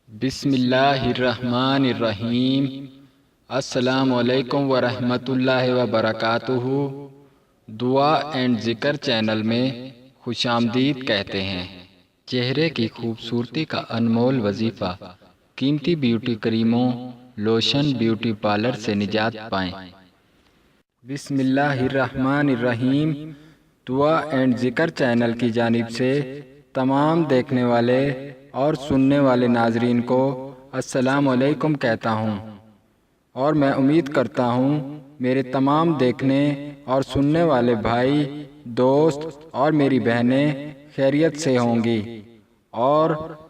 بسم اللہ الرحمن الرحیم۔ السلام علیکم ورحمۃ اللہ وبرکاتہ۔ دعا اینڈ ذکر چینل میں خوش آمدید کہتے ہیں۔ چہرے کی خوبصورتی کا انمول وظیفہ، قیمتی بیوٹی کریموں، لوشن بیوٹی پارلر سے نجات پائیں۔ بسم اللہ الرحمن الرحیم۔ دعا اینڈ ذکر چینل کی جانب سے تمام دیکھنے والے اور سننے والے ناظرین کو السلام علیکم کہتا ہوں، اور میں امید کرتا ہوں میرے تمام دیکھنے اور سننے والے بھائی، دوست اور میری بہنیں خیریت سے ہوں گی، اور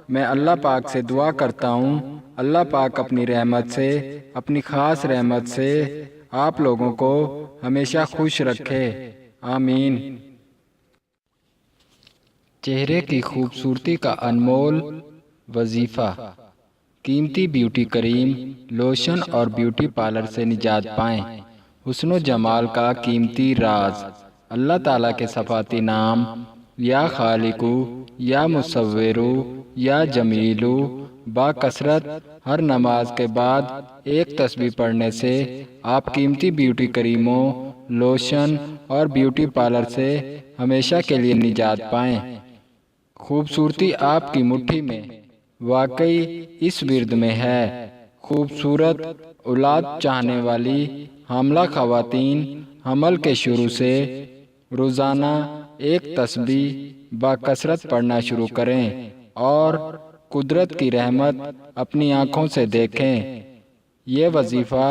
میں اللہ پاک سے دعا کرتا ہوں اللہ پاک اپنی رحمت سے، اپنی خاص رحمت سے آپ لوگوں کو ہمیشہ خوش رکھے، آمین۔ چہرے کی خوبصورتی کا انمول وظیفہ، قیمتی بیوٹی کریم، لوشن اور بیوٹی پارلر سے نجات پائیں۔ حسن و جمال کا قیمتی راز، اللہ تعالیٰ کے صفاتی نام، یا خالقو، یا مصورو، یا جمیلو، با کثرت ہر نماز کے بعد ایک تسبیح پڑھنے سے آپ قیمتی بیوٹی کریموں، لوشن اور بیوٹی پارلر سے ہمیشہ کے لیے نجات پائیں۔ خوبصورتی آپ کی مٹھی میں، واقعی اس ورد میں ہے۔ خوبصورت اولاد چاہنے والی حاملہ خواتین حمل کے شروع سے روزانہ ایک تسبیح باکثرت پڑھنا شروع کریں اور قدرت کی رحمت اپنی آنکھوں سے دیکھیں۔ یہ وظیفہ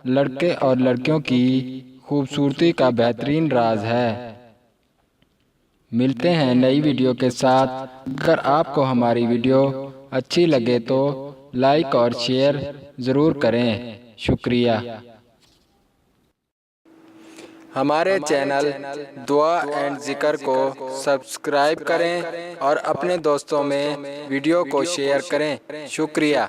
لڑکے اور لڑکیوں کی خوبصورتی کا بہترین راز ہے۔ ملتے ہیں نئی ویڈیو کے ساتھ۔ اگر آپ کو ہماری ویڈیو اچھی لگے تو لائک اور شیئر ضرور کریں۔ شکریہ۔ ہمارے چینل دعا اینڈ ذکر کو سبسکرائب کریں اور اپنے دوستوں میں ویڈیو کو شیئر کریں۔ شکریہ۔